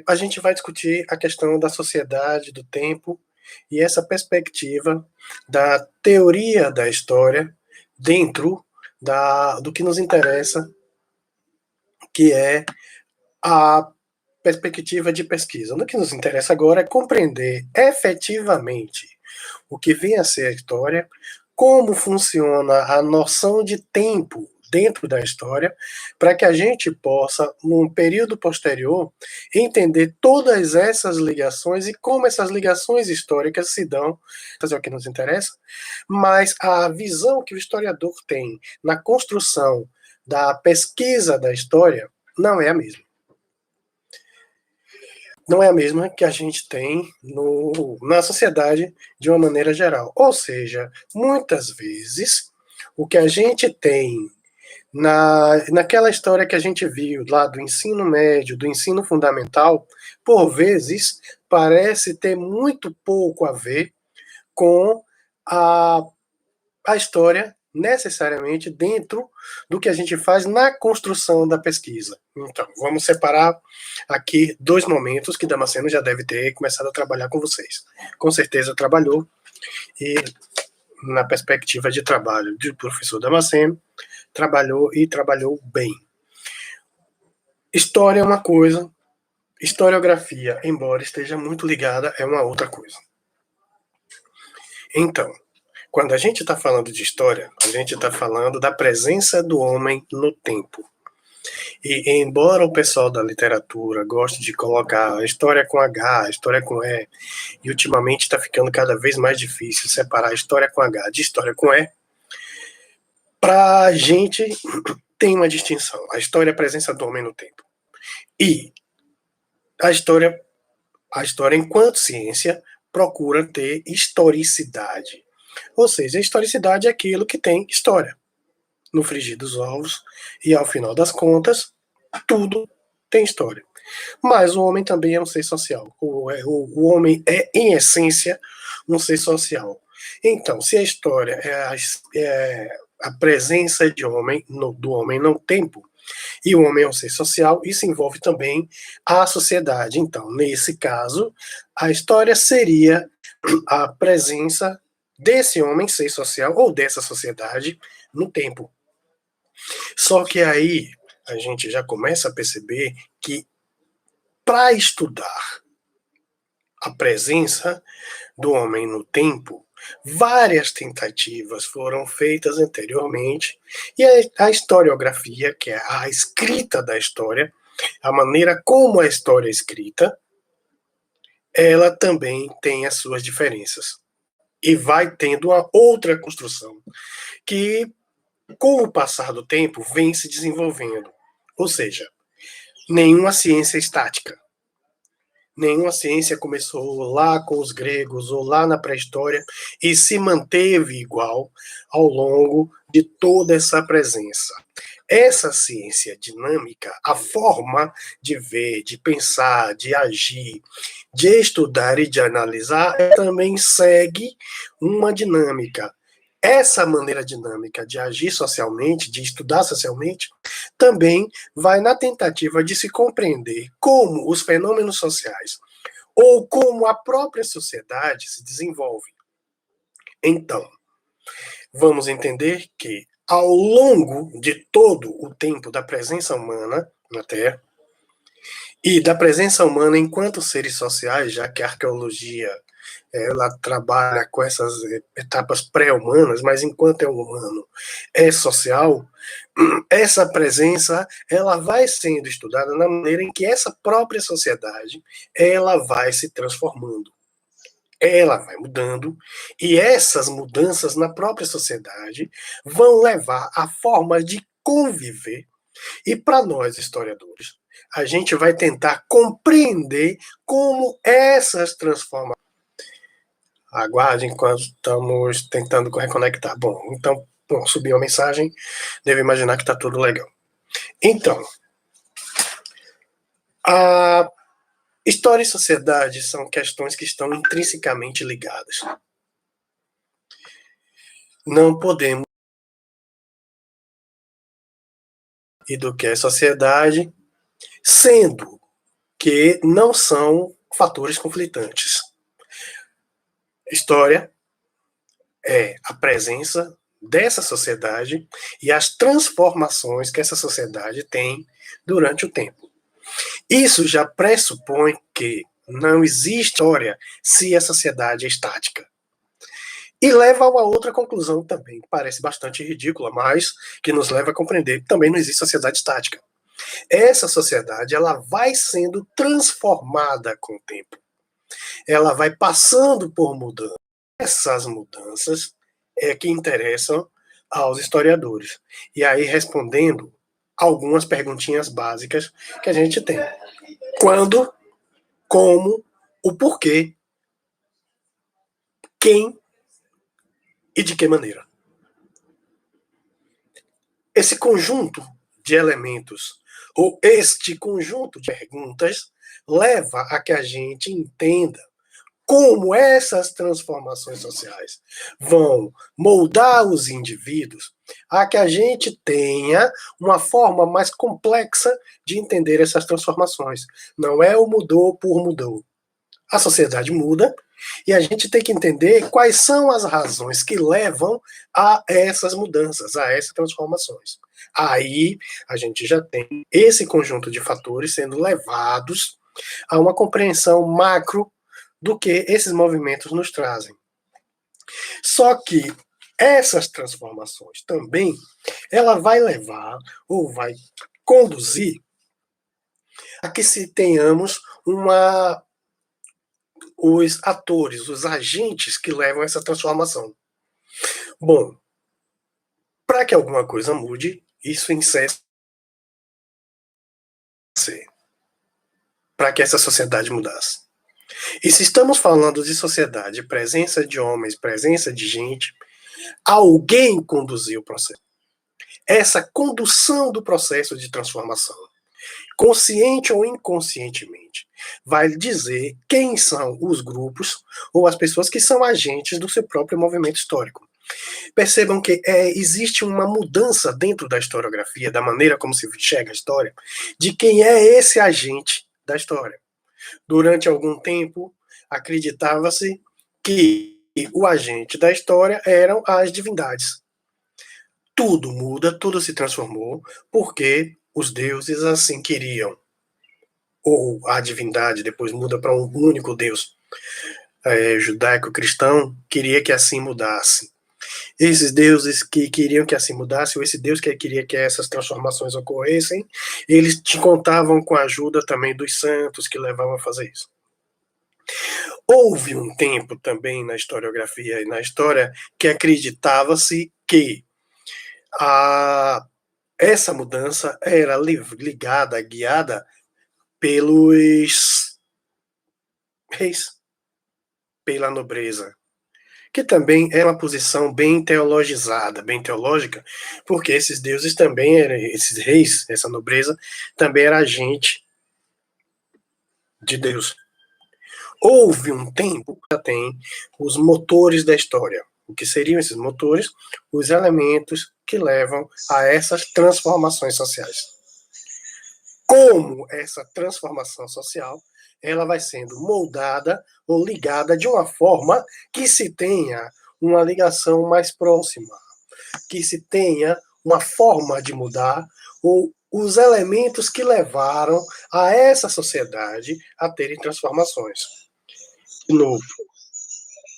A gente vai discutir a questão da sociedade, do tempo, e essa perspectiva da teoria da história dentro do que nos interessa, que é a perspectiva de pesquisa. O que nos interessa agora é compreender efetivamente o que vem a ser a história, como funciona a noção de tempo dentro da história, para que a gente possa, num período posterior, entender todas essas ligações e como essas ligações históricas se dão, é o que nos interessa, mas a visão que o historiador tem na construção da pesquisa da história não é a mesma. Não é a mesma que a gente tem na sociedade de uma maneira geral. Ou seja, muitas vezes, o que a gente tem naquela história que a gente viu lá do ensino médio, do ensino fundamental, por vezes parece ter muito pouco a ver com a, a história necessariamente dentro do que a gente faz na construção da pesquisa. Então, vamos separar aqui dois momentos que Damasceno já deve ter começado a trabalhar com vocês. Com certeza trabalhou, e na perspectiva de trabalho do professor Damasceno, trabalhou e trabalhou bem. História é uma coisa, historiografia, embora esteja muito ligada, é uma outra coisa. Então, quando a gente está falando de história, a gente está falando da presença do homem no tempo. E embora o pessoal da literatura goste de colocar a história com H, a história com E, e ultimamente está ficando cada vez mais difícil separar a história com H de história com E, para a gente tem uma distinção. A história é a presença do homem no tempo. E a história enquanto ciência, procura ter historicidade. Ou seja, a historicidade é aquilo que tem história. No frigir dos ovos, e ao final das contas, tudo tem história. Mas o homem também é um ser social. O homem é, em essência, um ser social. Então, se a história é a presença do homem no tempo, e o homem é um ser social, isso envolve também a sociedade. Então, nesse caso, a história seria a presença desse homem, ser social, ou dessa sociedade, no tempo. Só que aí a gente já começa a perceber que, para estudar a presença do homem no tempo, várias tentativas foram feitas anteriormente, e a historiografia, que é a escrita da história, a maneira como a história é escrita, ela também tem as suas diferenças. E vai tendo uma outra construção, que, com o passar do tempo, vem se desenvolvendo. Ou seja, nenhuma ciência é estática. Nenhuma ciência começou lá com os gregos ou lá na pré-história e se manteve igual ao longo de toda essa presença. Essa ciência dinâmica, a forma de ver, de pensar, de agir, de estudar e de analisar, também segue uma dinâmica. Essa maneira dinâmica de agir socialmente, de estudar socialmente, também vai na tentativa de se compreender como os fenômenos sociais ou como a própria sociedade se desenvolve. Então, vamos entender que, ao longo de todo o tempo da presença humana na Terra, e da presença humana enquanto seres sociais, já que a arqueologia ela trabalha com essas etapas pré-humanas, mas enquanto é humano, é social, essa presença ela vai sendo estudada na maneira em que essa própria sociedade ela vai se transformando. Ela vai mudando, e essas mudanças na própria sociedade vão levar a formas de conviver. E para nós, historiadores, a gente vai tentar compreender como essas transformações. Aguarde enquanto estamos tentando reconectar. Bom, então, subiu a mensagem, devo imaginar que está tudo legal. Então, a história e sociedade são questões que estão intrinsecamente ligadas. Não podemos e do que é sociedade, sendo que não são fatores conflitantes. História é a presença dessa sociedade e as transformações que essa sociedade tem durante o tempo. Isso já pressupõe que não existe história se a sociedade é estática. E leva a uma outra conclusão também, parece bastante ridícula, mas que nos leva a compreender que também não existe sociedade estática. Essa sociedade ela vai sendo transformada com o tempo. Ela vai passando por mudanças. Essas mudanças é que interessam aos historiadores. E aí, respondendo algumas perguntinhas básicas que a gente tem. Quando, como, o porquê, quem e de que maneira. Esse conjunto de elementos, ou este conjunto de perguntas, leva a que a gente entenda como essas transformações sociais vão moldar os indivíduos a que a gente tenha uma forma mais complexa de entender essas transformações. Não é o mudou por mudou. A sociedade muda e a gente tem que entender quais são as razões que levam a essas mudanças, a essas transformações. Aí a gente já tem esse conjunto de fatores sendo levados a uma compreensão macro do que esses movimentos nos trazem. Só que essas transformações também, ela vai levar ou vai conduzir a que se tenhamos os atores, os agentes que levam essa transformação. Bom, para que alguma coisa mude, isso insere para que essa sociedade mudasse. E se estamos falando de sociedade, presença de homens, presença de gente, alguém conduziu o processo. Essa condução do processo de transformação, consciente ou inconscientemente, vai dizer quem são os grupos ou as pessoas que são agentes do seu próprio movimento histórico. Percebam que existe uma mudança dentro da historiografia, da maneira como se enxerga a história, de quem é esse agente da história. Durante algum tempo, acreditava-se que o agente da história eram as divindades. Tudo muda, tudo se transformou, porque os deuses assim queriam. Ou a divindade depois muda para um único Deus judaico-cristão, queria que assim mudasse. Esses deuses que queriam que assim mudasse, ou esse Deus que queria que essas transformações ocorressem, eles te contavam com a ajuda também dos santos que levavam a fazer isso. Houve um tempo também na historiografia e na história que acreditava-se que essa mudança era ligada, guiada pelos reis, pela nobreza, que também é uma posição bem teologizada, bem teológica, porque esses deuses também eram, esses reis, essa nobreza, também era agente de Deus. Houve um tempo que tem os motores da história. O que seriam esses motores? Os elementos que levam a essas transformações sociais. Como essa transformação social ela vai sendo moldada ou ligada de uma forma que se tenha uma ligação mais próxima, que se tenha uma forma de mudar ou os elementos que levaram a essa sociedade a terem transformações. De novo,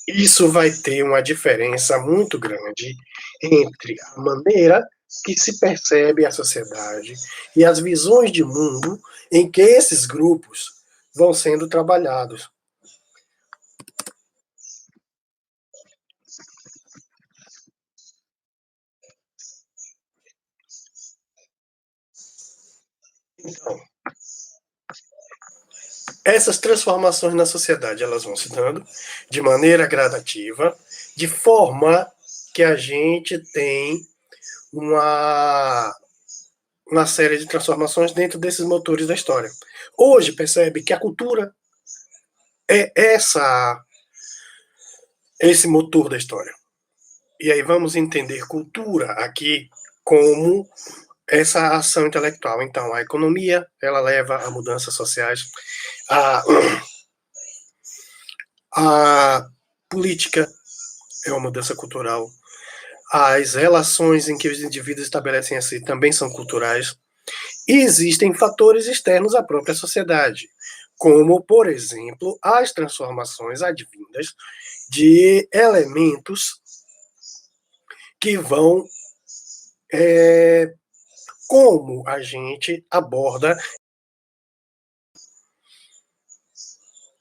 isso vai ter uma diferença muito grande entre a maneira que se percebe a sociedade e as visões de mundo em que esses grupos vão sendo trabalhados. Então, essas transformações na sociedade elas vão se dando de maneira gradativa, de forma que a gente tem uma série de transformações dentro desses motores da história. Hoje percebe que a cultura é esse motor da história. E aí vamos entender cultura aqui como essa ação intelectual. Então, a economia, ela leva a mudanças sociais, a, a política é uma mudança cultural, as relações em que os indivíduos estabelecem a si também são culturais, e existem fatores externos à própria sociedade, como, por exemplo, as transformações advindas de elementos que vão como a gente aborda.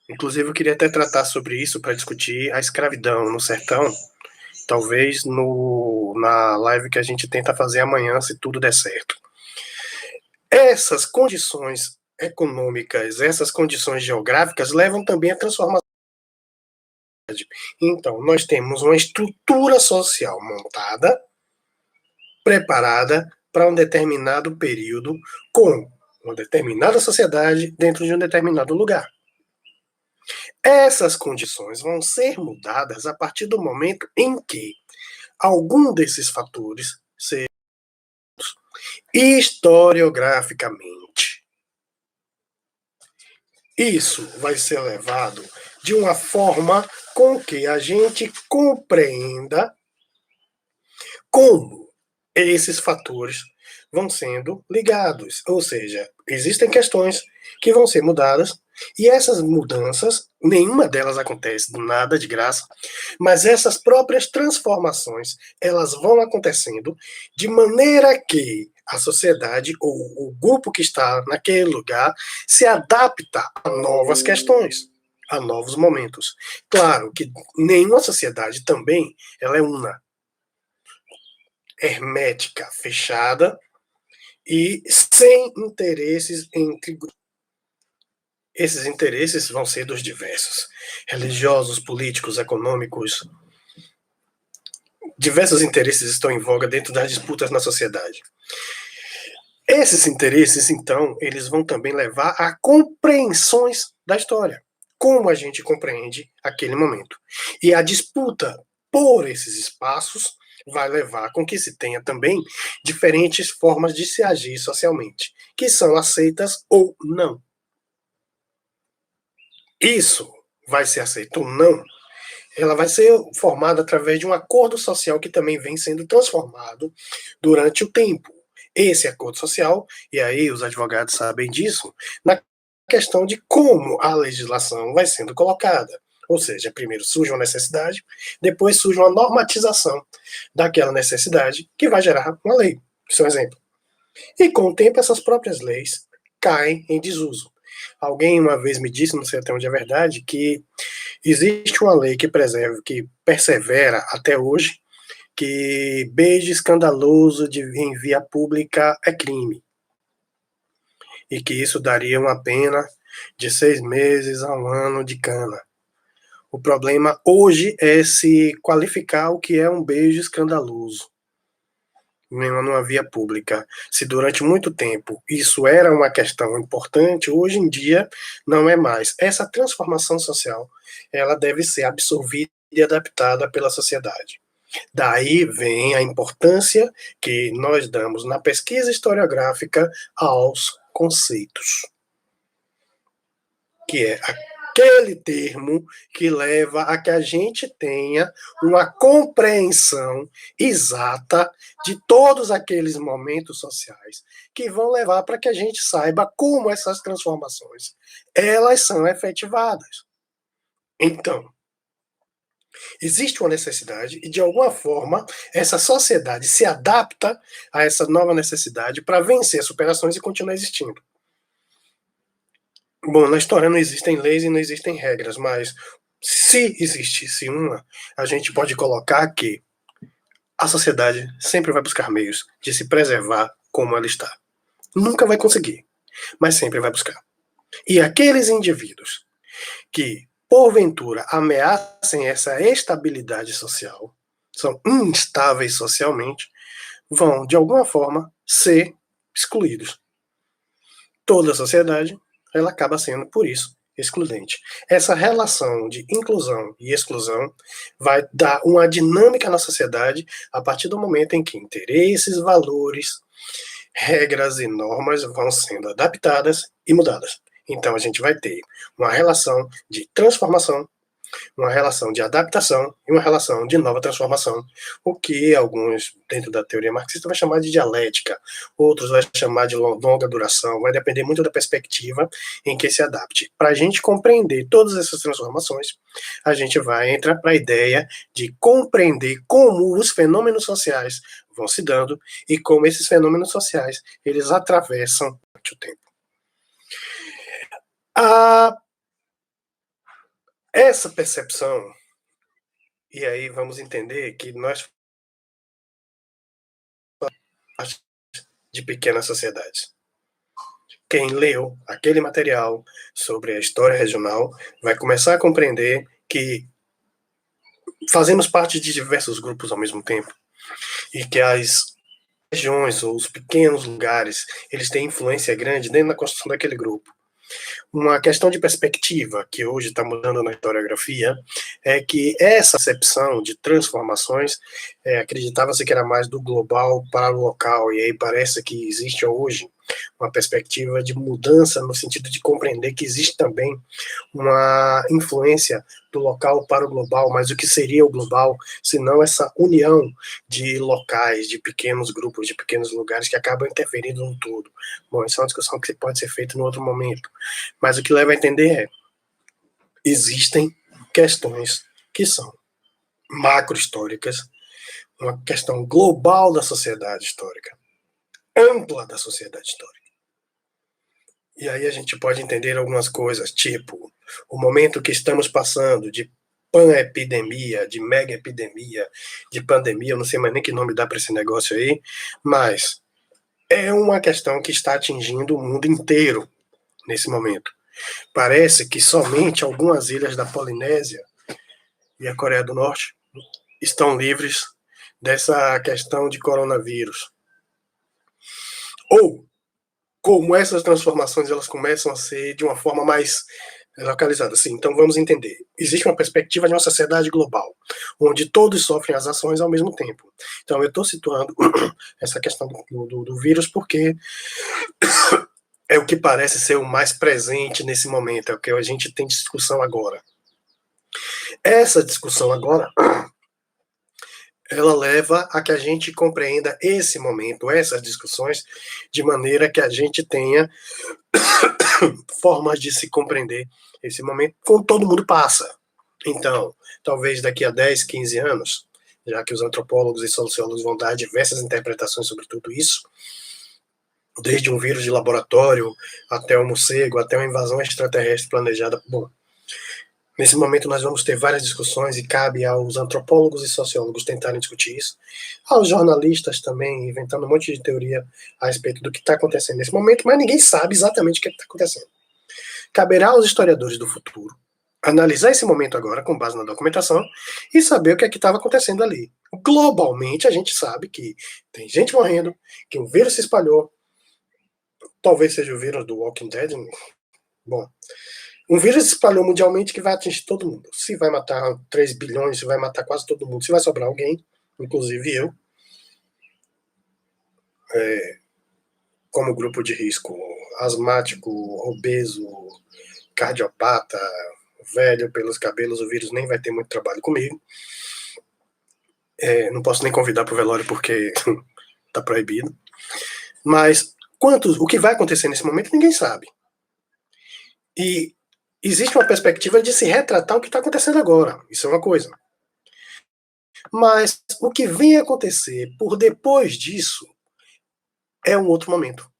Inclusive, eu queria até tratar sobre isso para discutir a escravidão no sertão, talvez na live que a gente tenta fazer amanhã, se tudo der certo. Essas condições econômicas, essas condições geográficas levam também à transformação. Então, nós temos uma estrutura social montada, preparada para um determinado período, com uma determinada sociedade dentro de um determinado lugar. Essas condições vão ser mudadas a partir do momento em que algum desses fatores sejam historiograficamente. Isso vai ser levado de uma forma com que a gente compreenda como esses fatores vão sendo ligados. Ou seja, existem questões que vão ser mudadas, e essas mudanças, nenhuma delas acontece do nada, de graça, mas essas próprias transformações, elas vão acontecendo de maneira que a sociedade ou o grupo que está naquele lugar se adapta a novas questões, a novos momentos. Claro que nenhuma sociedade também ela é una, hermética, fechada e sem interesses entre grupos. Esses interesses vão ser dos diversos, religiosos, políticos, econômicos. Diversos interesses estão em voga dentro das disputas na sociedade. Esses interesses, então, eles vão também levar a compreensões da história, como a gente compreende aquele momento. E a disputa por esses espaços vai levar com que se tenha também diferentes formas de se agir socialmente, que são aceitas ou não. Isso vai ser aceito ou não, ela vai ser formada através de um acordo social que também vem sendo transformado durante o tempo. Esse acordo social, e aí os advogados sabem disso, na questão de como a legislação vai sendo colocada. Ou seja, primeiro surge uma necessidade, depois surge uma normatização daquela necessidade que vai gerar uma lei. Isso é um exemplo. E com o tempo essas próprias leis caem em desuso. Alguém uma vez me disse, não sei até onde é verdade, que existe uma lei que persevera até hoje, que beijo escandaloso em via pública é crime. E que isso daria uma pena de 6 meses a 1 ano de cana. O problema hoje é se qualificar o que é um beijo escandaloso numa via pública. Se durante muito tempo isso era uma questão importante, hoje em dia não é mais. Essa transformação social, ela deve ser absorvida e adaptada pela sociedade. Daí vem a importância que nós damos na pesquisa historiográfica aos conceitos, que é aquele termo que leva a que a gente tenha uma compreensão exata de todos aqueles momentos sociais que vão levar para que a gente saiba como essas transformações elas são efetivadas. Então, existe uma necessidade e, de alguma forma, essa sociedade se adapta a essa nova necessidade para vencer as superações e continuar existindo. Bom, na história não existem leis e não existem regras, mas se existisse uma, a gente pode colocar que a sociedade sempre vai buscar meios de se preservar como ela está. Nunca vai conseguir, mas sempre vai buscar. E aqueles indivíduos que, porventura, ameacem essa estabilidade social, são instáveis socialmente, vão, de alguma forma, ser excluídos. Toda a sociedade, ela acaba sendo, por isso, excludente. Essa relação de inclusão e exclusão vai dar uma dinâmica na sociedade a partir do momento em que interesses, valores regras e normas vão sendo adaptadas e mudadas. Então, a gente vai ter uma relação de transformação, uma relação de adaptação e uma relação de nova transformação, o que alguns, dentro da teoria marxista, vai chamar de dialética, outros vai chamar de longa duração, vai depender muito da perspectiva em que se adapte. Para a gente compreender todas essas transformações, a gente vai entrar para a ideia de compreender como os fenômenos sociais vão se dando e como esses fenômenos sociais eles atravessam o tempo. Essa percepção, e aí vamos entender que nós de pequenas sociedades. Quem leu aquele material sobre a história regional vai começar a compreender que fazemos parte de diversos grupos ao mesmo tempo e que as regiões ou os pequenos lugares eles têm influência grande dentro da construção daquele grupo. Uma questão de perspectiva que hoje está mudando na historiografia é que essa acepção de transformações acreditava-se que era mais do global para o local, e aí parece que existe hoje uma perspectiva de mudança no sentido de compreender que existe também uma influência do local para o global, mas o que seria o global, se não essa união de locais, de pequenos grupos, de pequenos lugares que acabam interferindo no todo. Bom, essa é uma discussão que pode ser feita em outro momento, mas o que leva a entender é existem questões que são macro-históricas, uma questão global da sociedade histórica, ampla da sociedade histórica. E aí a gente pode entender algumas coisas, tipo o momento que estamos passando de pan-epidemia, de mega-epidemia, de pandemia, eu não sei mais nem que nome dá para esse negócio aí, mas é uma questão que está atingindo o mundo inteiro nesse momento. Parece que somente algumas ilhas da Polinésia e a Coreia do Norte estão livres dessa questão de coronavírus. Ou como essas transformações elas começam a ser de uma forma mais localizada. Assim, então vamos entender. Existe uma perspectiva de uma sociedade global, onde todos sofrem as ações ao mesmo tempo. Então eu estou situando essa questão do vírus porque é o que parece ser o mais presente nesse momento, é o que a gente tem discussão agora. Essa discussão agora ela leva a que a gente compreenda esse momento, essas discussões, de maneira que a gente tenha formas de se compreender esse momento como todo mundo passa. Então, talvez daqui a 10, 15 anos, já que os antropólogos e sociólogos vão dar diversas interpretações sobre tudo isso, desde um vírus de laboratório até um morcego, até uma invasão extraterrestre planejada. Bom, nesse momento nós vamos ter várias discussões e cabe aos antropólogos e sociólogos tentarem discutir isso, aos jornalistas também inventando um monte de teoria a respeito do que está acontecendo nesse momento, mas ninguém sabe exatamente o que está acontecendo. Caberá aos historiadores do futuro analisar esse momento agora com base na documentação e saber o que é que estava acontecendo ali. Globalmente a gente sabe que tem gente morrendo, que um vírus se espalhou, talvez seja o vírus do Walking Dead. Bom, um vírus se espalhou mundialmente que vai atingir todo mundo. Se vai matar 3 bilhões, se vai matar quase todo mundo, se vai sobrar alguém, inclusive eu, como grupo de risco, asmático, obeso, cardiopata, velho, pelos cabelos, o vírus nem vai ter muito trabalho comigo. Não posso nem convidar para o velório porque está proibido. Mas o que vai acontecer nesse momento, ninguém sabe. E existe uma perspectiva de se retratar o que está acontecendo agora. Isso é uma coisa. Mas o que vem acontecer por depois disso é um outro momento.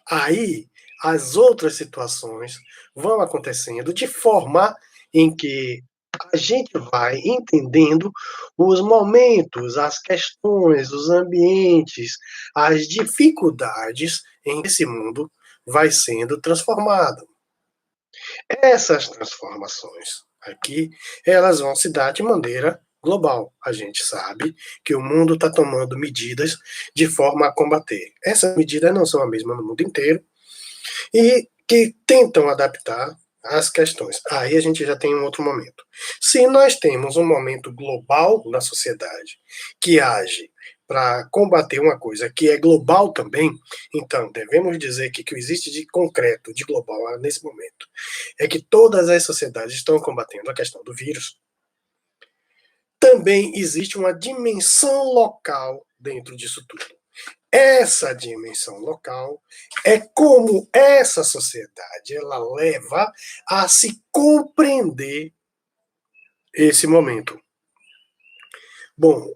Aí as outras situações vão acontecendo de forma em que a gente vai entendendo os momentos, as questões, os ambientes, as dificuldades em que esse mundo vai sendo transformado. Essas transformações aqui, elas vão se dar de maneira global. A gente sabe que o mundo está tomando medidas de forma a combater. Essas medidas não são as mesmas no mundo inteiro e que tentam adaptar as questões. Aí a gente já tem um outro momento. Se nós temos um momento global na sociedade que age para combater uma coisa que é global também, então devemos dizer que o que existe de concreto, de global nesse momento, é que todas as sociedades estão combatendo a questão do vírus. Também existe uma dimensão local dentro disso tudo. Essa dimensão local é como essa sociedade ela leva a se compreender esse momento. Bom,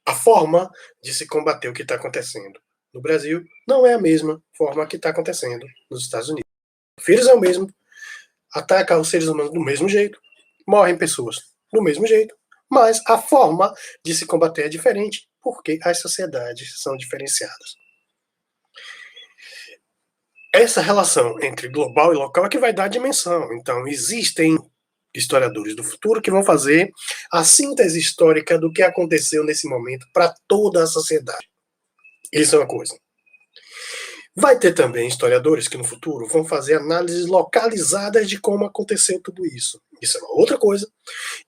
a forma de se combater o que está acontecendo no Brasil não é a mesma forma que está acontecendo nos Estados Unidos. O vírus é o mesmo, ataca os seres humanos do mesmo jeito, morrem pessoas do mesmo jeito, mas a forma de se combater é diferente, porque as sociedades são diferenciadas. Essa relação entre global e local é que vai dar a dimensão. Então, existem historiadores do futuro que vão fazer a síntese histórica do que aconteceu nesse momento para toda a sociedade. Isso é uma coisa. Vai ter também historiadores que no futuro vão fazer análises localizadas de como aconteceu tudo isso. Isso é uma outra coisa.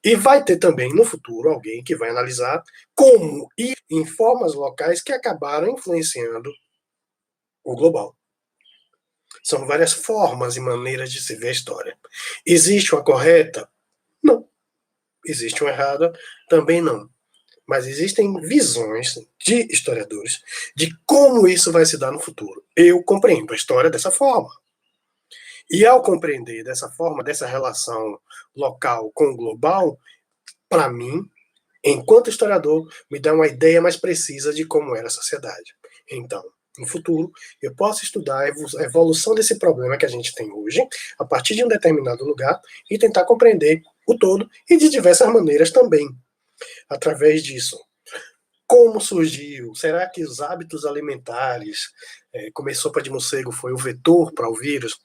E vai ter também no futuro alguém que vai analisar como e em formas locais que acabaram influenciando o global. São várias formas e maneiras de se ver a história. Existe uma correta? Não. Existe uma errada? Também não. Mas existem visões de historiadores de como isso vai se dar no futuro. Eu compreendo a história dessa forma. E ao compreender dessa forma, dessa relação local com global, para mim, enquanto historiador, me dá uma ideia mais precisa de como era a sociedade. Então, no futuro, eu posso estudar a evolução desse problema que a gente tem hoje, a partir de um determinado lugar, e tentar compreender o todo, e de diversas maneiras também. Através disso, como surgiu? Será que os hábitos alimentares, comer sopa de morcego foi o vetor para o vírus?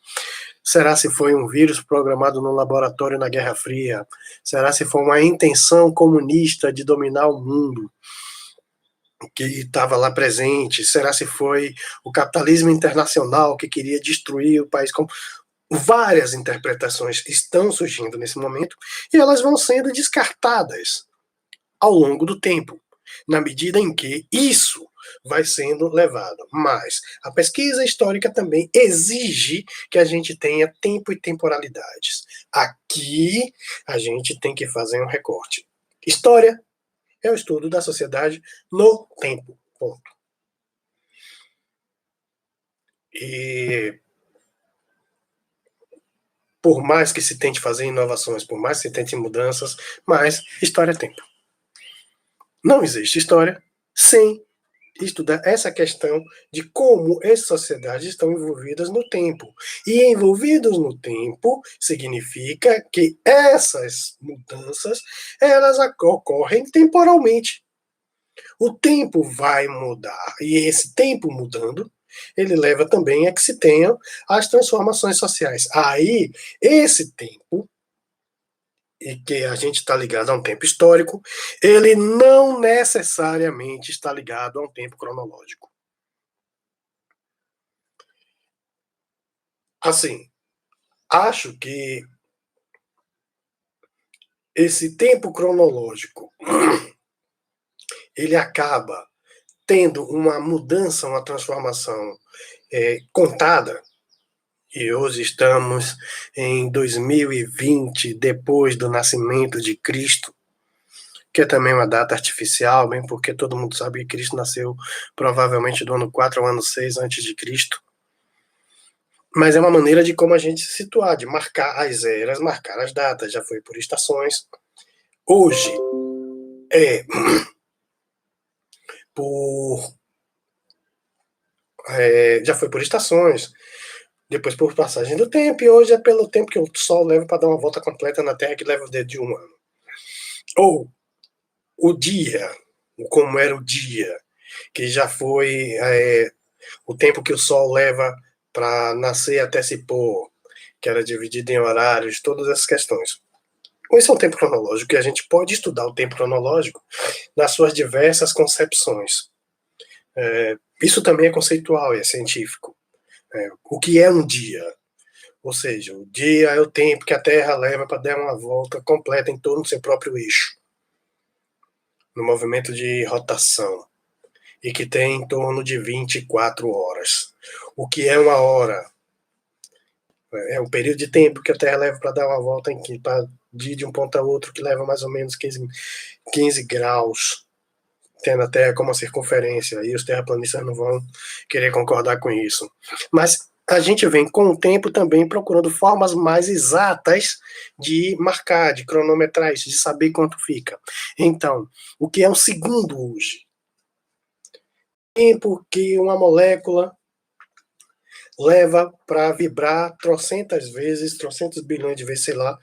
Será se foi um vírus programado no laboratório na Guerra Fria? Será se foi uma intenção comunista de dominar o mundo que estava lá presente? Será se foi o capitalismo internacional que queria destruir o país? Várias interpretações estão surgindo nesse momento e elas vão sendo descartadas ao longo do tempo, na medida em que isso vai sendo levado. Mas a pesquisa histórica também exige que a gente tenha tempo e temporalidades. Aqui a gente tem que fazer um recorte. História é o estudo da sociedade no tempo. Ponto. E por mais que se tente fazer inovações, por mais que se tente mudanças, mas história é tempo. Não existe história sem estudar essa questão de como essas sociedades estão envolvidas no tempo. E envolvidos no tempo significa que essas mudanças elas ocorrem temporalmente. O tempo vai mudar e esse tempo mudando ele leva também a que se tenham as transformações sociais. Aí esse tempo e que a gente está ligado a um tempo histórico, ele não necessariamente está ligado a um tempo cronológico. Assim, acho que esse tempo cronológico ele acaba tendo uma mudança, uma transformação contada. E hoje estamos em 2020, depois do nascimento de Cristo, que é também uma data artificial, bem porque todo mundo sabe que Cristo nasceu provavelmente do ano 4 ao ano 6 antes de Cristo. Mas é uma maneira de como a gente se situar, de marcar as eras, marcar as datas. Já foi por estações. Hoje é por... já foi por estações, depois por passagem do tempo, e hoje é pelo tempo que o Sol leva para dar uma volta completa na Terra, que leva o dedo de um ano. Ou o dia, como era o dia, que já foi o tempo que o Sol leva para nascer até se pôr, que era dividido em horários, todas essas questões. Esse é um tempo cronológico, e a gente pode estudar o tempo cronológico nas suas diversas concepções. Isso também é conceitual e é científico. O que é um dia? Ou seja, o dia é o tempo que a Terra leva para dar uma volta completa em torno do seu próprio eixo, no movimento de rotação. e que tem em torno de 24 horas. O que é uma hora? É o período de tempo que a Terra leva para dar uma volta para ir de um ponto a outro, que leva mais ou menos 15 graus, tendo a Terra como uma circunferência. E os terraplanistas não vão querer concordar com isso. Mas a gente vem com o tempo também procurando formas mais exatas de marcar, de cronometrar isso, de saber quanto fica. Então, o que é um segundo hoje? Tempo que uma molécula leva para vibrar trocentas vezes, trocentos bilhões de vezes, sei lá,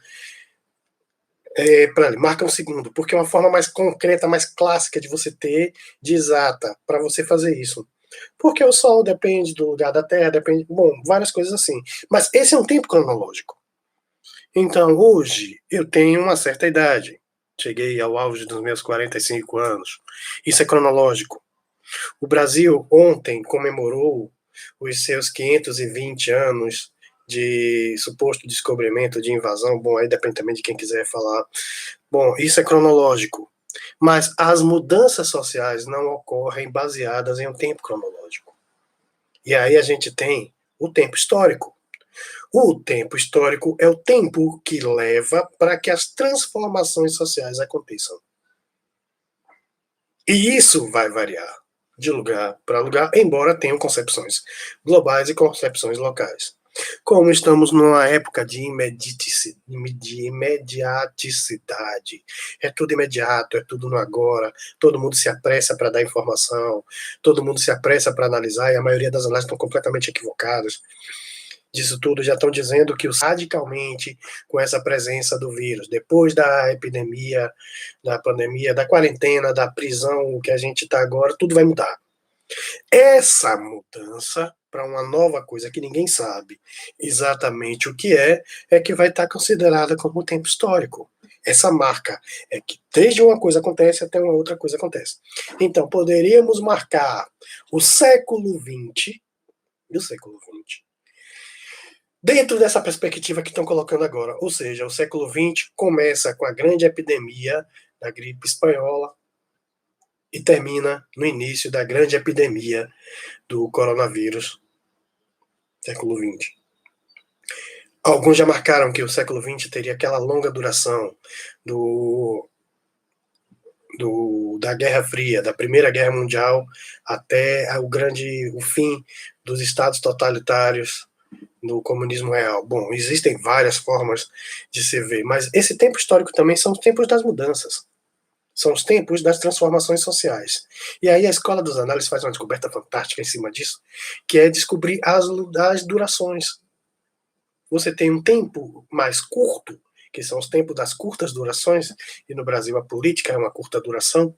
para marca um segundo, porque é uma forma mais concreta, mais clássica de você ter, de exata, para você fazer isso. Porque o Sol depende do lugar da Terra, depende, bom, várias coisas assim. Mas esse é um tempo cronológico. Então, hoje, eu tenho uma certa idade. Cheguei ao auge dos meus 45 anos. Isso é cronológico. O Brasil ontem comemorou os seus 520 anos de suposto descobrimento, de invasão. Bom, aí depende também de quem quiser falar. Bom, isso é cronológico. Mas as mudanças sociais não ocorrem baseadas em um tempo cronológico. E aí a gente tem o tempo histórico. O tempo histórico é o tempo que leva para que as transformações sociais aconteçam. E isso vai variar de lugar para lugar, embora tenham concepções globais e concepções locais. Como estamos numa época de imediaticidade, é tudo imediato, é tudo no agora, todo mundo se apressa para dar informação, todo mundo se apressa para analisar, e a maioria das análises estão completamente equivocadas. Disso tudo já estão dizendo que radicalmente com essa presença do vírus, depois da epidemia, da pandemia, da quarentena, da prisão, o que a gente está agora, tudo vai mudar. Essa mudança para uma nova coisa que ninguém sabe exatamente o que é que vai estar considerada como tempo histórico. Essa marca é que desde uma coisa acontece até uma outra coisa acontece. Então, poderíamos marcar o século XX e o século XX dentro dessa perspectiva que estão colocando agora. Ou seja, o século XX começa com a grande epidemia da gripe espanhola e termina no início da grande epidemia do coronavírus, século XX. Alguns já marcaram que o século XX teria aquela longa duração da Guerra Fria, da Primeira Guerra Mundial, até o fim dos estados totalitários do comunismo real. Bom, existem várias formas de se ver, mas esse tempo histórico também são os tempos das mudanças. São os tempos das transformações sociais. E aí a Escola dos Análises faz uma descoberta fantástica em cima disso, que é descobrir as durações. Você tem um tempo mais curto, que são os tempos das curtas durações, e no Brasil a política é uma curta duração.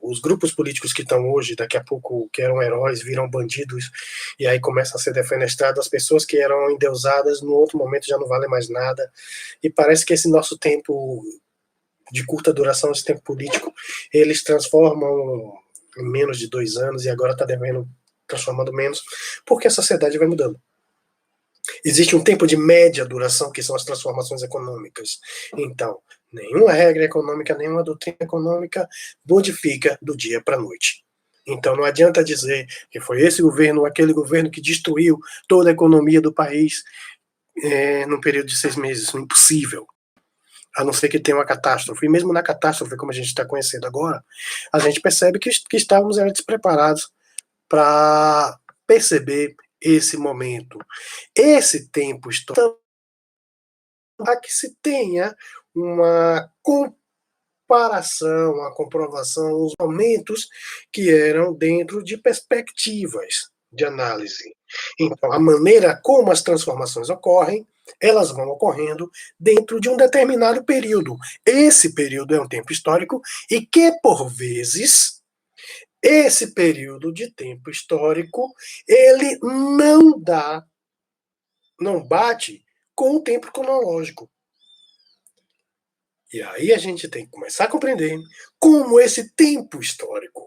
Os grupos políticos que estão hoje, daqui a pouco, que eram heróis, viram bandidos, e aí começam a ser defenestradas. As pessoas que eram endeusadas, no outro momento já não valem mais nada. E parece que esse nosso tempo de curta duração, esse tempo político, eles transformam em menos de 2 anos, e agora está transformando menos, porque a sociedade vai mudando. Existe um tempo de média duração, que são as transformações econômicas. Então, nenhuma regra econômica, nenhuma doutrina econômica modifica do dia para a noite. Então, não adianta dizer que foi esse governo ou aquele governo que destruiu toda a economia do país num período de 6 meses. Impossível. A não ser que tenha uma catástrofe. E mesmo na catástrofe, como a gente está conhecendo agora, a gente percebe que estávamos despreparados para perceber esse momento. Esse tempo histórico para que se tenha uma comparação, uma comprovação, os momentos que eram dentro de perspectivas de análise. Então, a maneira como as transformações ocorrem, elas vão ocorrendo dentro de um determinado período. Esse período é um tempo histórico e que, por vezes, esse período de tempo histórico, ele não bate com o tempo cronológico. E aí a gente tem que começar a compreender como esse tempo histórico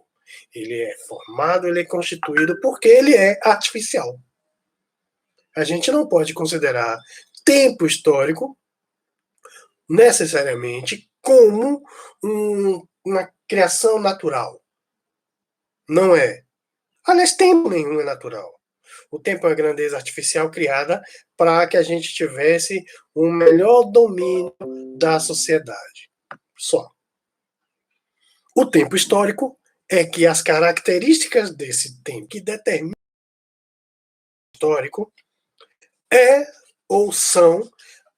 ele é formado, ele é constituído, porque ele é artificial. A gente não pode considerar tempo necessariamente como uma criação natural. Não é. Aliás, tempo nenhum é natural. O tempo é uma grandeza artificial criada para que a gente tivesse um melhor domínio da sociedade. Só. O tempo histórico é que as características desse tempo que determina o histórico é ou são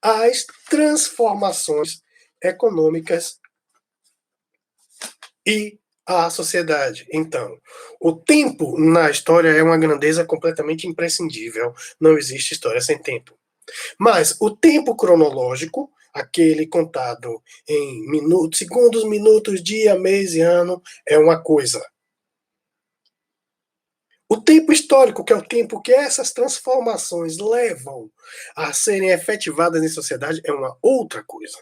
as transformações econômicas e a sociedade. Então, o tempo na história é uma grandeza completamente imprescindível. Não existe história sem tempo. Mas o tempo cronológico, aquele contado em minutos, segundos, minutos, dia, mês e ano, é uma coisa. O tempo histórico, que é o tempo que essas transformações levam a serem efetivadas em sociedade, é uma outra coisa.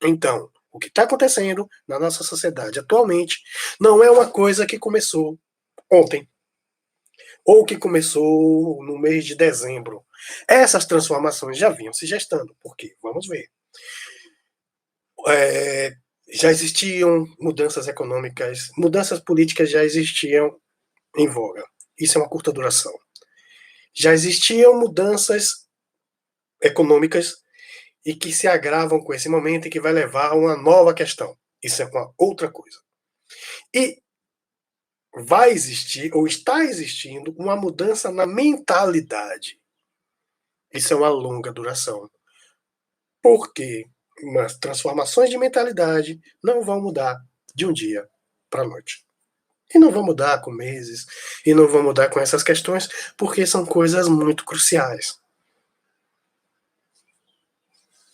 Então, o que está acontecendo na nossa sociedade atualmente não é uma coisa que começou ontem, ou que começou no mês de dezembro. Essas transformações já vinham se gestando. Por quê? Vamos ver. Já existiam mudanças econômicas, mudanças políticas já existiam em voga. Isso é uma curta duração. Já existiam mudanças econômicas e que se agravam com esse momento e que vai levar a uma nova questão. Isso é uma outra coisa. E vai existir, ou está existindo, uma mudança na mentalidade. Isso é uma longa duração. Porque as transformações de mentalidade não vão mudar de um dia para a noite. E não vão mudar com meses, e não vão mudar com essas questões, porque são coisas muito cruciais.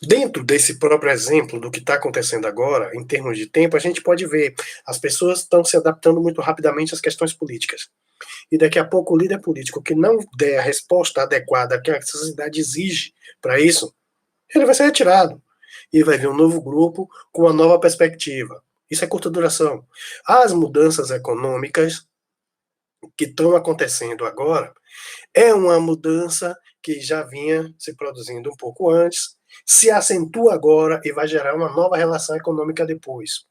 Dentro desse próprio exemplo do que está acontecendo agora, em termos de tempo, a gente pode ver as pessoas estão se adaptando muito rapidamente às questões políticas. E daqui a pouco o líder político que não der a resposta adequada que a sociedade exige para isso, ele vai ser retirado. E vai vir um novo grupo com uma nova perspectiva. Isso é curta duração. As mudanças econômicas que estão acontecendo agora é uma mudança que já vinha se produzindo um pouco antes, se acentua agora e vai gerar uma nova relação econômica depois.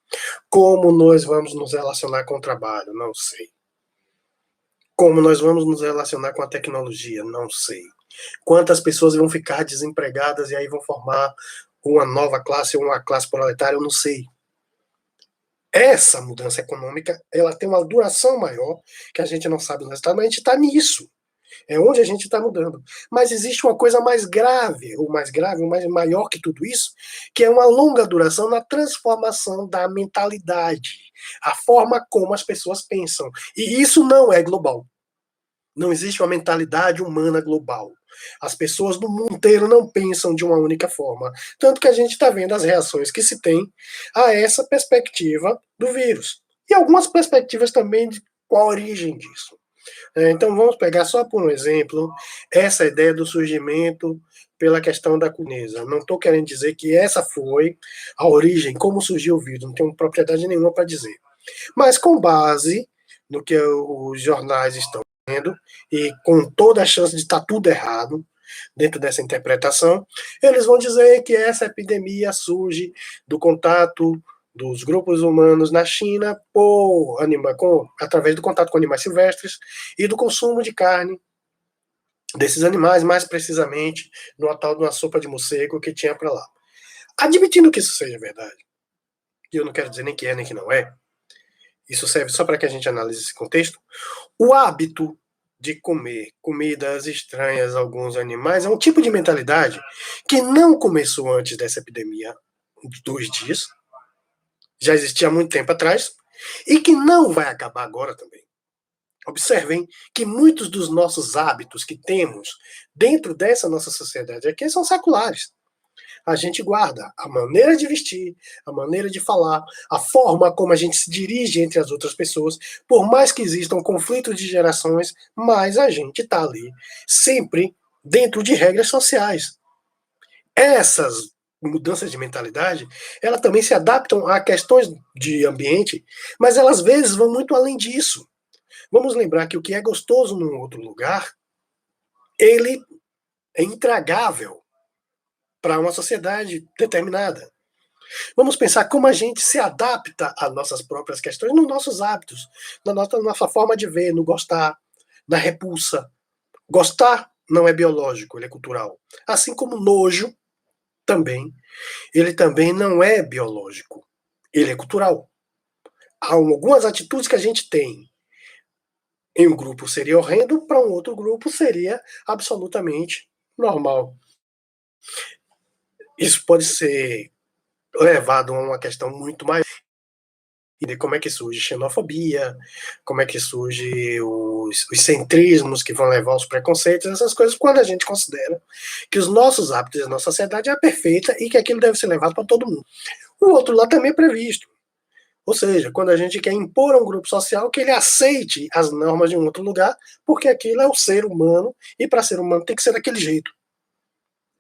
Como nós vamos nos relacionar com o trabalho? Não sei. Como nós vamos nos relacionar com a tecnologia? Não sei. Quantas pessoas vão ficar desempregadas e aí vão formar uma nova classe ou uma classe proletária? Eu não sei. Essa mudança econômica, ela tem uma duração maior, que a gente não sabe o resultado, mas a gente está nisso. É onde a gente está mudando. Mas existe uma coisa mais grave, ou mais maior que tudo isso, que é uma longa duração na transformação da mentalidade, a forma como as pessoas pensam. E isso não é global. Não existe uma mentalidade humana global. As pessoas do mundo inteiro não pensam de uma única forma. Tanto que a gente está vendo as reações que se tem a essa perspectiva do vírus. E algumas perspectivas também de qual a origem disso. Então vamos pegar só por um exemplo essa ideia do surgimento pela questão da cuneza. Não estou querendo dizer que essa foi a origem, como surgiu o vírus, não tenho propriedade nenhuma para dizer. Mas com base no que os jornais estão dizendo, e com toda a chance de estar tudo errado dentro dessa interpretação, eles vão dizer que essa epidemia surge do contato dos grupos humanos na China através do contato com animais silvestres e do consumo de carne desses animais, mais precisamente no tal de uma sopa de morcego que tinha para lá. Admitindo que isso seja verdade, e eu não quero dizer nem que é nem que não é, isso serve só para que a gente analise esse contexto, o hábito de comer comidas estranhas a alguns animais é um tipo de mentalidade que não começou antes dessa epidemia, 2 dias, já existia há muito tempo atrás, e que não vai acabar agora também. Observem que muitos dos nossos hábitos que temos dentro dessa nossa sociedade aqui são seculares. A gente guarda a maneira de vestir, a maneira de falar, a forma como a gente se dirige entre as outras pessoas. Por mais que existam conflitos de gerações, mas a gente está ali sempre dentro de regras sociais. Essas mudanças de mentalidade, elas também se adaptam a questões de ambiente, mas elas às vezes vão muito além disso. Vamos lembrar que o que é gostoso num outro lugar, ele é intragável para uma sociedade determinada. Vamos pensar como a gente se adapta às nossas próprias questões, nos nossos hábitos, na nossa forma de ver, no gostar, na repulsa. Gostar não é biológico, ele é cultural. Assim como nojo também, ele também não é biológico, ele é cultural. Há algumas atitudes que a gente tem em um grupo seria horrendo, para um outro grupo seria absolutamente normal. Isso pode ser levado a uma questão muito mais de como é que surge xenofobia, como é que surge os centrismos que vão levar aos preconceitos, essas coisas, quando a gente considera que os nossos hábitos, a nossa sociedade é perfeita e que aquilo deve ser levado para todo mundo. O outro lado também é previsto. Ou seja, quando a gente quer impor a um grupo social que ele aceite as normas de um outro lugar, porque aquilo é o ser humano, e para ser humano tem que ser daquele jeito.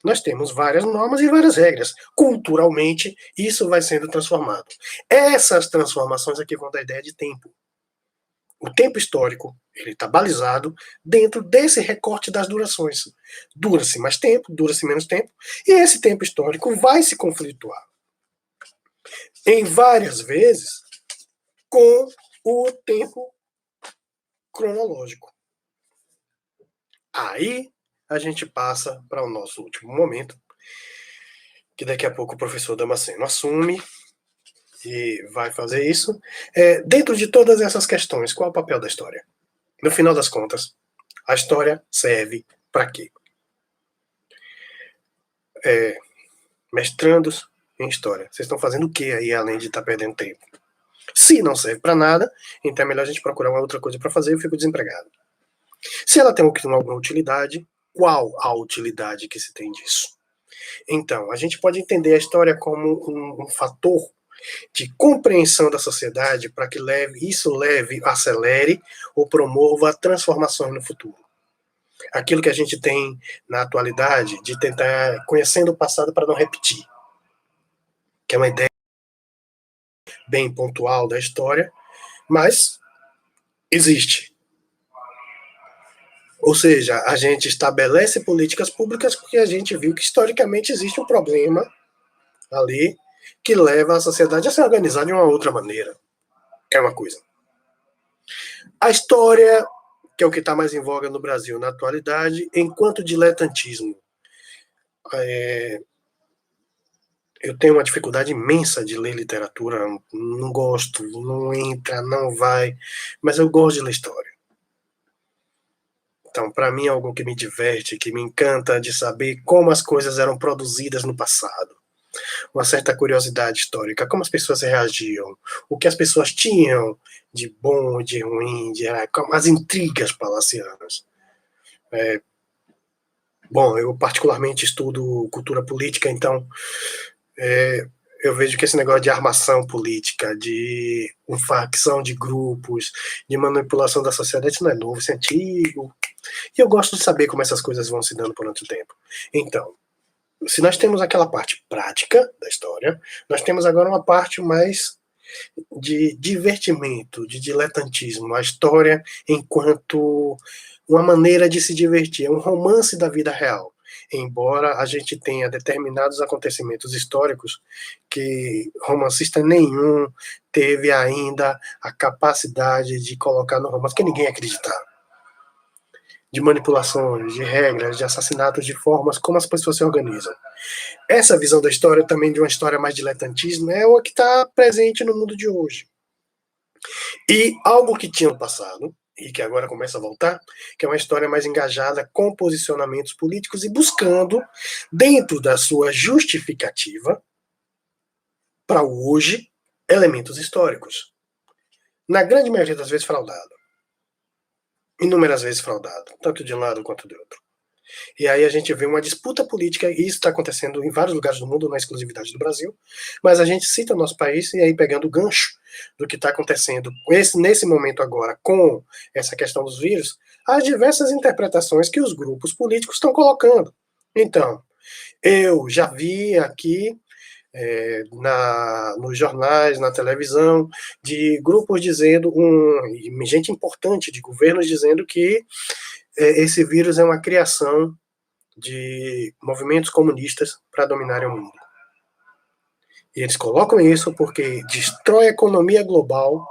Nós temos várias normas e várias regras. Culturalmente, isso vai sendo transformado. Essas transformações aqui vão da ideia de tempo. O tempo histórico, ele está balizado dentro desse recorte das durações. Dura-se mais tempo, dura-se menos tempo, e esse tempo histórico vai se conflituar em várias vezes com o tempo cronológico. Aí a gente passa para o nosso último momento, que daqui a pouco o professor Damasceno assume e vai fazer isso. Dentro de todas essas questões, qual é o papel da história? No final das contas, a história serve para quê? Mestrandos em história, vocês estão fazendo o que aí, além de estar perdendo tempo? Se não serve para nada, então é melhor a gente procurar uma outra coisa para fazer e eu fico desempregado. Se ela tem alguma utilidade, qual a utilidade que se tem disso? Então, a gente pode entender a história como um fator de compreensão da sociedade para que isso acelere ou promova transformações no futuro. Aquilo que a gente tem na atualidade de tentar conhecendo o passado para não repetir, que é uma ideia bem pontual da história, mas existe. Ou seja, a gente estabelece políticas públicas porque a gente viu que historicamente existe um problema ali que leva a sociedade a se organizar de uma outra maneira. É uma coisa. A história, que é o que está mais em voga no Brasil na atualidade, enquanto diletantismo. Eu tenho uma dificuldade imensa de ler literatura, não gosto, não entra, não vai, mas eu gosto de ler história. Então, para mim, é algo que me diverte, que me encanta de saber como as coisas eram produzidas no passado. Uma certa curiosidade histórica, como as pessoas reagiam, o que as pessoas tinham de bom, de ruim, as intrigas palacianas. Bom, eu particularmente estudo cultura política, então eu vejo que esse negócio de armação política, de facção de grupos, de manipulação da sociedade, isso não é novo, isso é antigo. E eu gosto de saber como essas coisas vão se dando por tanto tempo. Então, se nós temos aquela parte prática da história, nós temos agora uma parte mais de divertimento, de diletantismo. A história enquanto uma maneira de se divertir, é um romance da vida real. Embora a gente tenha determinados acontecimentos históricos que romancista nenhum teve ainda a capacidade de colocar no romance, que ninguém acreditava, de manipulações, de regras, de assassinatos, de formas como as pessoas se organizam. Essa visão da história, também de uma história mais diletantismo, é o que está presente no mundo de hoje. E algo que tinha no passado, e que agora começa a voltar, que é uma história mais engajada com posicionamentos políticos e buscando, dentro da sua justificativa, para o hoje, elementos históricos. Na grande maioria das vezes fraudado. Inúmeras vezes fraudado, tanto de um lado quanto do outro. E aí a gente vê uma disputa política, e isso está acontecendo em vários lugares do mundo, não é exclusividade do Brasil, mas a gente cita o nosso país, e aí pegando o gancho do que está acontecendo nesse momento agora com essa questão dos vírus, as diversas interpretações que os grupos políticos estão colocando. Então, eu já vi aqui nos jornais, na televisão, de grupos dizendo, gente importante de governos dizendo que esse vírus é uma criação de movimentos comunistas para dominarem o mundo. E eles colocam isso porque destrói a economia global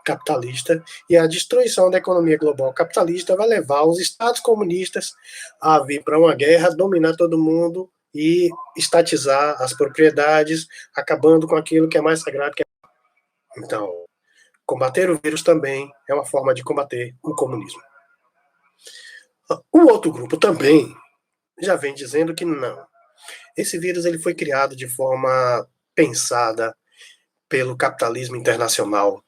capitalista, e a destruição da economia global capitalista vai levar os estados comunistas a vir para uma guerra, dominar todo mundo e estatizar as propriedades, acabando com aquilo que é mais sagrado. Então, combater o vírus também é uma forma de combater o comunismo. O outro grupo também já vem dizendo que não. Esse vírus ele foi criado de forma pensada pelo capitalismo internacional,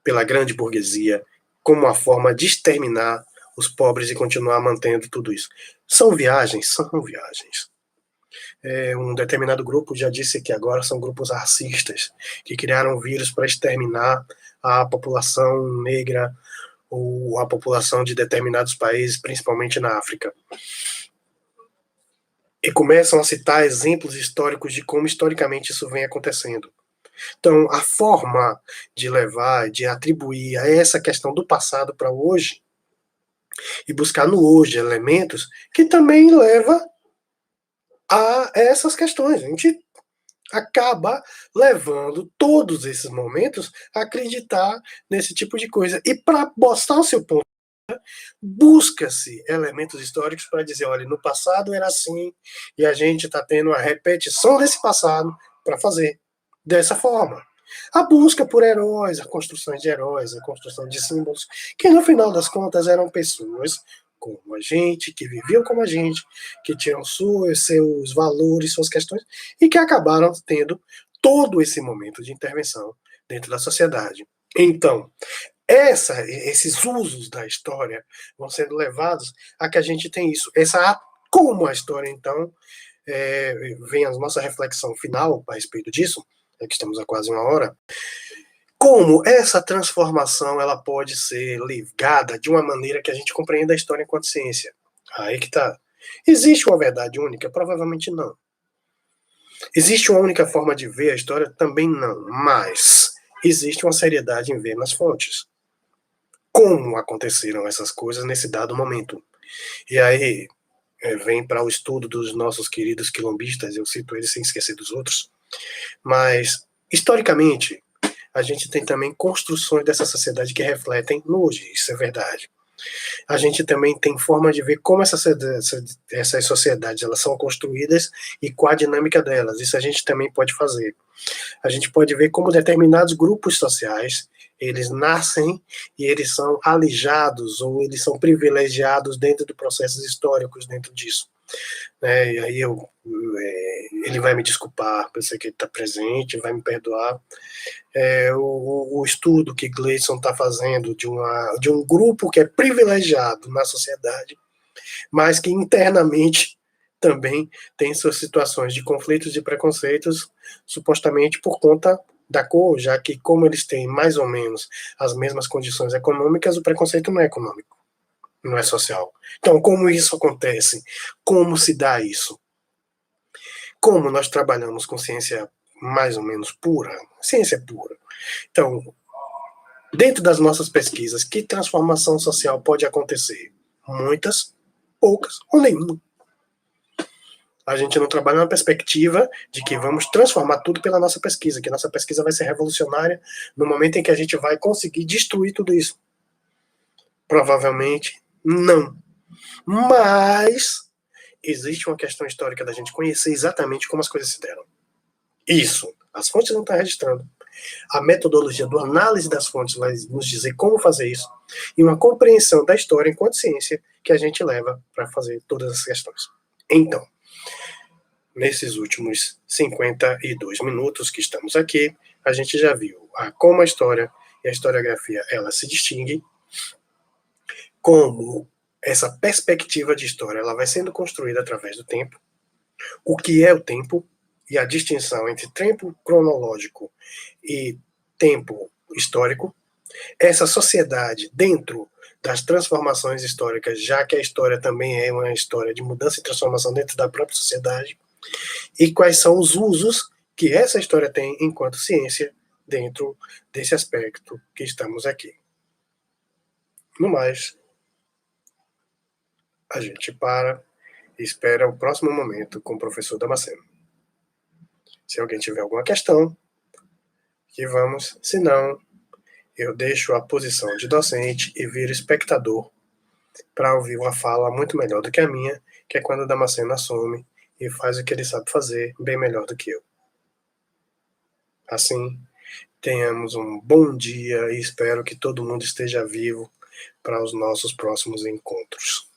pela grande burguesia, como uma forma de exterminar os pobres e continuar mantendo tudo isso. São viagens? São viagens. Um determinado grupo já disse que agora são grupos racistas, que criaram vírus para exterminar a população negra ou a população de determinados países, principalmente na África. E começam a citar exemplos históricos de como historicamente isso vem acontecendo. Então, a forma de levar, de atribuir a essa questão do passado para hoje e buscar no hoje elementos que também leva a essas questões. A gente acaba levando todos esses momentos a acreditar nesse tipo de coisa. E para mostrar o seu ponto, busca-se elementos históricos para dizer, olha, no passado era assim, e a gente está tendo a repetição desse passado para fazer dessa forma. A busca por heróis, a construção de heróis, a construção de símbolos, que no final das contas eram pessoas como a gente, que viviam como a gente, que tinham seus valores, suas questões, e que acabaram tendo todo esse momento de intervenção dentro da sociedade. Então, esses usos da história vão sendo levados a que a gente tem isso. Como a história, então, vem a nossa reflexão final a respeito disso, que estamos há quase uma hora, como essa transformação ela pode ser ligada de uma maneira que a gente compreenda a história enquanto ciência. Aí que tá. Existe uma verdade única? Provavelmente não. Existe uma única forma de ver a história? Também não. Mas existe uma seriedade em ver nas fontes. Como aconteceram essas coisas nesse dado momento. E aí vem para o estudo dos nossos queridos quilombistas, eu cito eles sem esquecer dos outros, mas historicamente a gente tem também construções dessa sociedade que refletem no hoje, isso é verdade. A gente também tem forma de ver como essas sociedades elas são construídas e qual a dinâmica delas, isso a gente também pode fazer. A gente pode ver como determinados grupos sociais eles nascem e eles são alijados ou eles são privilegiados dentro de processos históricos dentro disso. E aí ele vai me desculpar, pensei que ele está presente, vai me perdoar. O estudo que Gleison está fazendo de um grupo que é privilegiado na sociedade, mas que internamente também tem suas situações de conflitos e preconceitos, supostamente por conta da cor, já que como eles têm mais ou menos as mesmas condições econômicas, o preconceito não é econômico, não é social. Então, como isso acontece? Como se dá isso? Como nós trabalhamos com ciência mais ou menos pura, ciência pura. Então, dentro das nossas pesquisas, que transformação social pode acontecer? Muitas, poucas ou nenhuma. A gente não trabalha na perspectiva de que vamos transformar tudo pela nossa pesquisa, que nossa pesquisa vai ser revolucionária no momento em que a gente vai conseguir destruir tudo isso. Provavelmente não. Mas existe uma questão histórica da gente conhecer exatamente como as coisas se deram. Isso, as fontes não estão registrando. A metodologia do análise das fontes vai nos dizer como fazer isso e uma compreensão da história enquanto ciência que a gente leva para fazer todas essas questões. Então, nesses últimos 52 minutos que estamos aqui, a gente já viu como a história e a historiografia ela se distinguem, como essa perspectiva de história ela vai sendo construída através do tempo, o que é o tempo e a distinção entre tempo cronológico e tempo histórico, essa sociedade dentro das transformações históricas, já que a história também é uma história de mudança e transformação dentro da própria sociedade, e quais são os usos que essa história tem enquanto ciência dentro desse aspecto que estamos aqui. No mais, a gente para e espera o próximo momento com o professor Damasceno. Se alguém tiver alguma questão, que vamos, se não, eu deixo a posição de docente e viro espectador para ouvir uma fala muito melhor do que a minha, que é quando o Damasceno assume e faz o que ele sabe fazer bem melhor do que eu. Assim, tenhamos um bom dia e espero que todo mundo esteja vivo para os nossos próximos encontros.